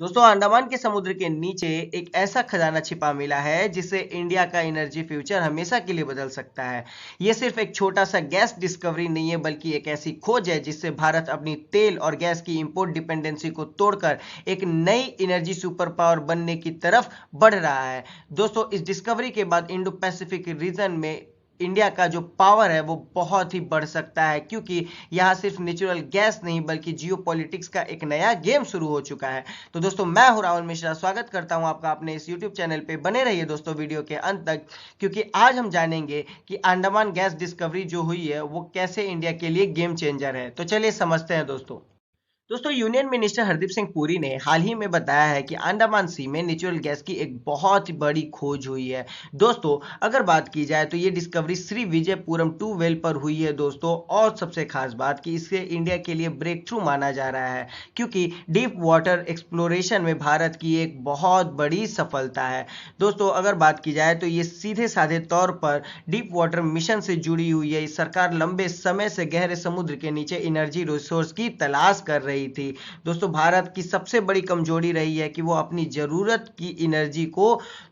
दोस्तों अंडमान के समुद्र के नीचे एक ऐसा खजाना छिपा मिला है जिससे इंडिया का एनर्जी फ्यूचर हमेशा के लिए बदल सकता है। ये सिर्फ एक छोटा सा गैस डिस्कवरी नहीं है बल्कि एक ऐसी खोज है जिससे भारत अपनी तेल और गैस की इंपोर्ट डिपेंडेंसी को तोड़कर एक नई एनर्जी सुपर पावर बनने की तरफ बढ़ रहा है। दोस्तों इस डिस्कवरी के बाद इंडो पैसिफिक रीजन में इंडिया का जो पावर है वो बहुत ही बढ़ सकता है, क्योंकि यहाँ सिर्फ नेचुरल गैस नहीं बल्कि जियो पॉलिटिक्स का एक नया गेम शुरू हो चुका है। तो दोस्तों मैं हूं राहुल मिश्रा, स्वागत करता हूं आपका अपने इस यूट्यूब चैनल पे। बने रहिए दोस्तों वीडियो के अंत तक, क्योंकि आज हम जानेंगे कि अंडमान गैस डिस्कवरी जो हुई है वो कैसे इंडिया के लिए गेम चेंजर है। तो चलिए समझते हैं दोस्तों यूनियन मिनिस्टर हरदीप सिंह पुरी ने हाल ही में बताया है कि अंडमान सी में नेचुरल गैस की एक बहुत बड़ी खोज हुई है। दोस्तों अगर बात की जाए तो ये डिस्कवरी श्री विजयपुरम 2 वेल पर हुई है दोस्तों, और सबसे खास बात कि इसे इंडिया के लिए ब्रेक थ्रू माना जा रहा है, क्योंकि डीप वाटर एक्सप्लोरेशन में भारत की एक बहुत बड़ी सफलता है। दोस्तों अगर बात की जाए तो ये सीधे साधे तौर पर डीप वाटर मिशन से जुड़ी हुई है। सरकार लंबे समय से गहरे समुद्र के नीचे एनर्जी रिसोर्स की तलाश कर रही थी। दोस्तों भारत की सबसे बड़ी कमजोरी रही है कि वो अपनी जरूरत की एनर्जी को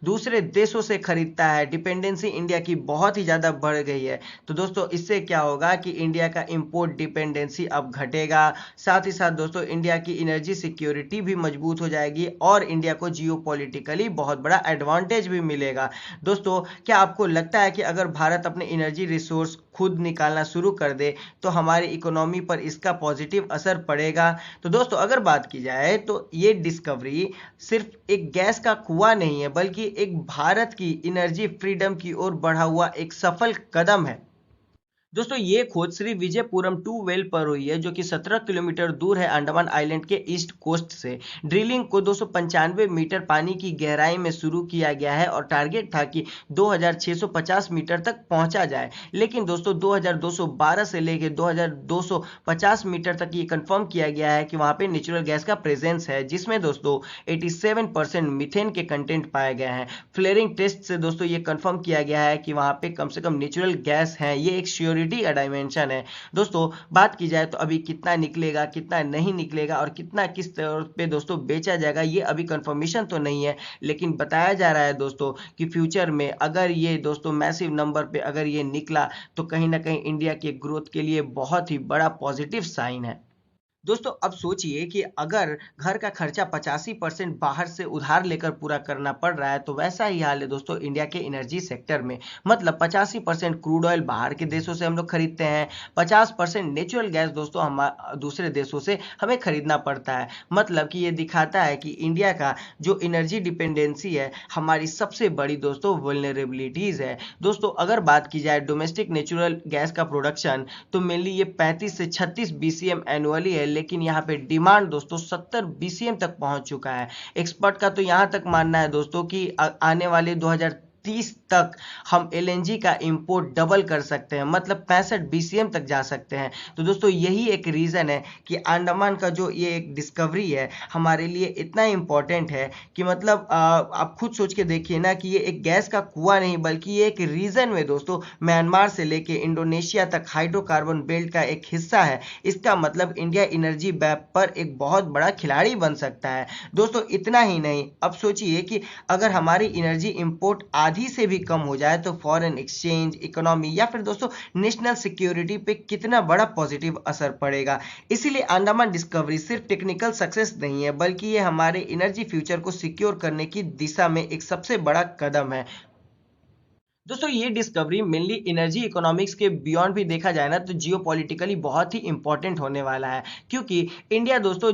दूसरे देशों से खरीदता है। डिपेंडेंसी इंडिया की बहुत ही ज्यादा बढ़ गई है। तो दोस्तों इससे क्या होगा कि इंडिया का इंपोर्ट डिपेंडेंसी अब घटेगा। साथ ही साथ दोस्तों इंडिया की एनर्जी सिक्योरिटी भी मजबूत हो जाएगी और इंडिया को जियो पॉलिटिकली बहुत बड़ा एडवांटेज भी मिलेगा। दोस्तों क्या आपको लगता है कि अगर भारत अपने एनर्जी रिसोर्स खुद निकालना शुरू कर दे तो हमारी इकोनॉमी पर इसका पॉजिटिव असर पड़ेगा? तो दोस्तों अगर बात की जाए तो ये डिस्कवरी सिर्फ एक गैस का कुआं नहीं है बल्कि एक भारत की एनर्जी फ्रीडम की ओर बढ़ा हुआ एक सफल कदम है। दोस्तों ये खोज श्री विजयपुरम 2 वेल पर हुई है, जो कि 17 किलोमीटर दूर है अंडमान आइलैंड के ईस्ट कोस्ट से। ड्रिलिंग को 295 मीटर पानी की गहराई में शुरू किया गया है और टारगेट था कि 2650 मीटर तक पहुंचा जाए। लेकिन दोस्तों 2212 से लेकर 2250 मीटर तक ये कंफर्म किया गया है कि वहां पे नेचुरल गैस का प्रेजेंस है, जिसमें दोस्तों 87% मीथेन के कंटेंट पाए गए हैं। फ्लेयरिंग टेस्ट से दोस्तों ये कंफर्म किया गया है कि वहां पे कम से कम नेचुरल गैस है। ये एक श्योरिटी का डायमेंशन है। दोस्तों बात की जाए तो अभी कितना निकलेगा कितना नहीं निकलेगा और कितना किस तौर पे दोस्तों बेचा जाएगा ये अभी कंफर्मेशन तो नहीं है, लेकिन बताया जा रहा है दोस्तों कि फ्यूचर में अगर ये दोस्तों मैसिव नंबर पे अगर ये निकला तो कहीं ना कहीं इंडिया के ग्रोथ के लिए बहुत ही बड़ा पॉजिटिव साइन है। दोस्तों अब सोचिए कि अगर घर का खर्चा 85% बाहर से उधार लेकर पूरा करना पड़ रहा है तो वैसा ही हाल है दोस्तों इंडिया के एनर्जी सेक्टर में। मतलब 85% क्रूड ऑयल बाहर के देशों से हम लोग खरीदते हैं, 50% नेचुरल गैस दोस्तों हम दूसरे देशों से हमें खरीदना पड़ता है। मतलब कि ये दिखाता है कि इंडिया का जो एनर्जी डिपेंडेंसी है हमारी सबसे बड़ी दोस्तों वल्नरेबिलिटीज है। दोस्तों अगर बात की जाए डोमेस्टिक नेचुरल गैस का प्रोडक्शन तो मेनली ये 35 से 36 बीसीएम एनुअली है, लेकिन यहाँ पे डिमांड दोस्तों 70 बीसीएम तक पहुंच चुका है। एक्सपर्ट का तो यहाँ तक मानना है दोस्तों कि आने वाले 2030 तक हम एलएनजी का इंपोर्ट डबल कर सकते हैं, मतलब 65 बीसीएम तक जा सकते हैं। तो दोस्तों यही एक रीजन है कि अंडमान का जो ये एक डिस्कवरी है हमारे लिए इतना इंपॉर्टेंट है कि मतलब आप खुद सोच के देखिए ना कि ये एक गैस का कुआं नहीं बल्कि ये एक रीजन में दोस्तों म्यांमार से लेके इंडोनेशिया तक हाइड्रोकार्बन बेल्ट का एक हिस्सा है। इसका मतलब इंडिया एनर्जी मैप पर एक बहुत बड़ा खिलाड़ी बन सकता है। दोस्तों इतना ही नहीं, अब सोचिए कि अगर हमारी एनर्जी इंपोर्ट आधी से भी कम हो जाए तो फॉरेन एक्सचेंज, इकोनॉमी या फिर दोस्तों नेशनल सिक्योरिटी पे कितना बड़ा पॉजिटिव असर पड़ेगा। इसीलिए अंडमान डिस्कवरी सिर्फ टेक्निकल सक्सेस नहीं है बल्कि ये हमारे एनर्जी फ्यूचर को सिक्योर करने की दिशा में एक सबसे बड़ा कदम है। दोस्तों ये डिस्कवरी मेनली एनर्जी इकोनॉमिक्स के बियॉन्ड भी देखा जाए ना तो जियो पॉलिटिकली बहुत ही इंपॉर्टेंट होने वाला है, क्योंकि इंडिया दोस्तों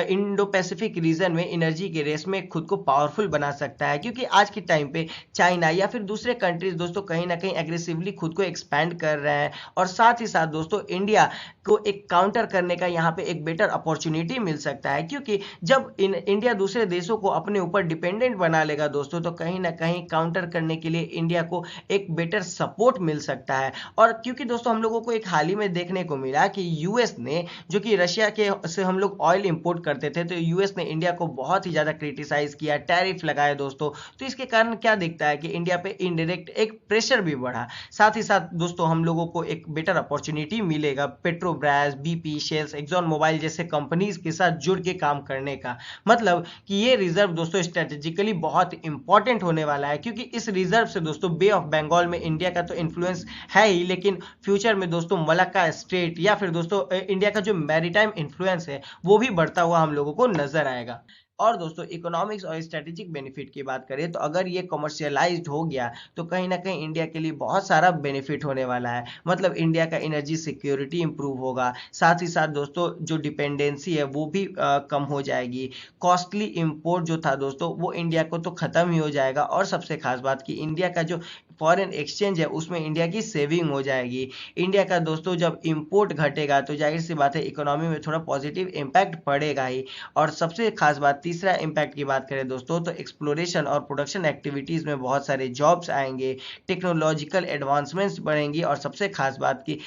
इंडो पैसिफिक रीजन में एनर्जी के रेस में खुद को पावरफुल बना सकता है। क्योंकि आज के टाइम पे चाइना या फिर दूसरे कंट्रीज दोस्तों कहीं ना कहीं एग्रेसिवली खुद को एक्सपैंड कर रहे हैं, और साथ ही साथ दोस्तों इंडिया को एक काउंटर करने का यहाँ पे एक बेटर अपॉर्चुनिटी मिल सकता है। क्योंकि जब इंडिया दूसरे देशों को अपने ऊपर डिपेंडेंट बना लेगा दोस्तों तो कहीं ना कहीं काउंटर करने के लिए इंडिया को एक बेटर सपोर्ट मिल सकता है। और क्योंकि दोस्तों हम लोगों को एक हाल ही में देखने को मिला कि यूएस ने, जो कि रशिया के से हम लोग ऑयल इंपोर्ट करते थे, तो यूएस ने इंडिया को बहुत ही ज़्यादा क्रिटिसाइज किया, टैरिफ लगाए दोस्तों। तो इसके कारण क्या दिखता है कि इंडिया पे इनडायरेक्ट एक प्रेशर भी बढ़ा। साथ ही साथ दोस्तों हम लोगों को एक बेटर अपॉर्चुनिटी मिलेगा Petrobras, BP, Shells, Exxon Mobil जैसे कंपनीज के साथ जुड़ के काम करने का। मतलब कि ये रिजर्व दोस्तों स्ट्रेटेजिकली बहुत इंपॉर्टेंट होने वाला है, क्योंकि इस रिजर्व से दोस्तों बे ऑफ बंगाल में इंडिया का तो इन्फ्लुएंस है ही, लेकिन फ्यूचर में दोस्तों मलक्का स्ट्रेट या फिर दोस्तों इंडिया का जो मैरीटाइम इन्फ्लुएंस है वो भी बढ़ता हुआ हम लोगों को नजर आएगा। और दोस्तों इकोनॉमिक्स और स्ट्रेटेजिक बेनिफिट की बात करें तो अगर ये कमर्शियलाइज्ड हो गया तो कहीं ना कहीं इंडिया के लिए बहुत सारा बेनिफिट होने वाला है। मतलब इंडिया का एनर्जी सिक्योरिटी इंप्रूव होगा, साथ ही साथ दोस्तों जो डिपेंडेंसी है वो भी कम हो जाएगी। कॉस्टली इंपोर्ट जो था दोस्तों वो इंडिया को तो खत्म ही हो जाएगा। और सबसे खास बात कि इंडिया का जो फॉरेन एक्सचेंज है उसमें इंडिया की सेविंग हो जाएगी। इंडिया का दोस्तों जब इंपोर्ट घटेगा तो जाहिर सी बात है इकोनॉमी में थोड़ा पॉजिटिव इम्पैक्ट पड़ेगा ही। और सबसे खास बात, तीसरा इम्पैक्ट की बात करें दोस्तों तो एक्सप्लोरेशन और प्रोडक्शन एक्टिविटीज में बहुत सारे जॉब्स आएंगे, टेक्नोलॉजिकल एडवांसमेंट्स बढ़ेंगी। और सबसे खास बात की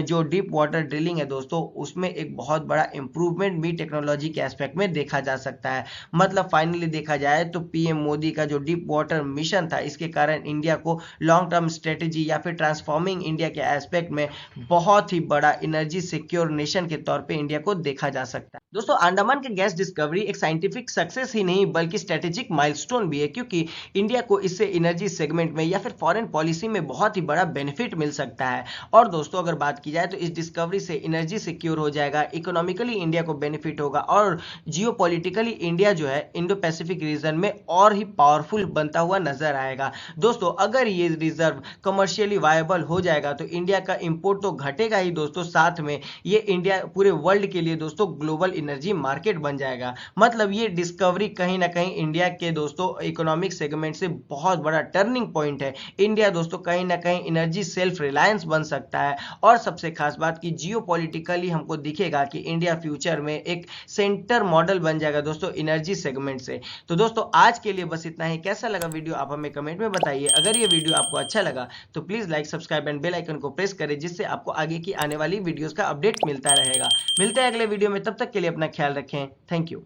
जो डीप वाटर ड्रिलिंग है दोस्तों उसमें एक बहुत बड़ा इंप्रूवमेंट भी टेक्नोलॉजी के एस्पेक्ट में देखा जा सकता है। मतलब फाइनली देखा जाए तो पीएम मोदी का जो डीप वाटर मिशन था इसके कारण इंडिया को लॉन्ग टर्म स्ट्रेटेजी या फिर ट्रांसफॉर्मिंग इंडिया के एस्पेक्ट में बहुत ही बड़ा एनर्जी सिक्योर नेशन के तौर पे इंडिया को देखा जा सकता है। दोस्तों अंडमान के गैस डिस्कवरी एक साइंटिफिक सक्सेस ही नहीं बल्कि स्ट्रेटेजिक माइलस्टोन भी है, क्योंकि इंडिया को इससे एनर्जी सेगमेंट में या फिर फॉरेन पॉलिसी में बहुत ही बड़ा बेनिफिट मिल सकता है। और दोस्तों अगर बात की जाए तो इस डिस्कवरी से एनर्जी सिक्योर हो जाएगा, इकोनॉमिकली इंडिया को बेनिफिट होगा और जियोपॉलिटिकली इंडिया जो है इंडो पैसिफिक रीजन में और ही पावरफुल बनता हुआ नजर आएगा। दोस्तों अगर ये रिजर्व कमर्शियली वायबल हो जाएगा तो इंडिया का इंपोर्ट तो घटेगा ही दोस्तों, साथ में ये इंडिया पूरे वर्ल्ड के लिए दोस्तों ग्लोबल एनर्जी मार्केट बन जाएगा। मतलब ये डिस्कवरी कहीं ना कहीं इंडिया के दोस्तों इकोनॉमिक सेगमेंट से बहुत बड़ा टर्निंग पॉइंट है। इंडिया दोस्तों कहीं ना कहीं एनर्जी सेल्फ रिलायंस बन सकता है। और सबसे खास बात की जियोपॉलिटिकली हमको दिखेगा कि इंडिया फ्यूचर में एक सेंटर मॉडल बन जाएगा दोस्तों एनर्जी सेगमेंट से। तो दोस्तों आज के लिए बस इतना ही। कैसा लगा वीडियो आप हमें कमेंट में बताइए। अगर ये वीडियो आपको अच्छा लगा तो please like, subscribe and bell icon को प्रेस करें, जिससे आपको आगे की आने वाली वीडियोस का अपडेट मिलता रहेगा। मिलते हैं अगले वीडियो में, तब तक के लिए अपना ख्याल रखें। Thank you.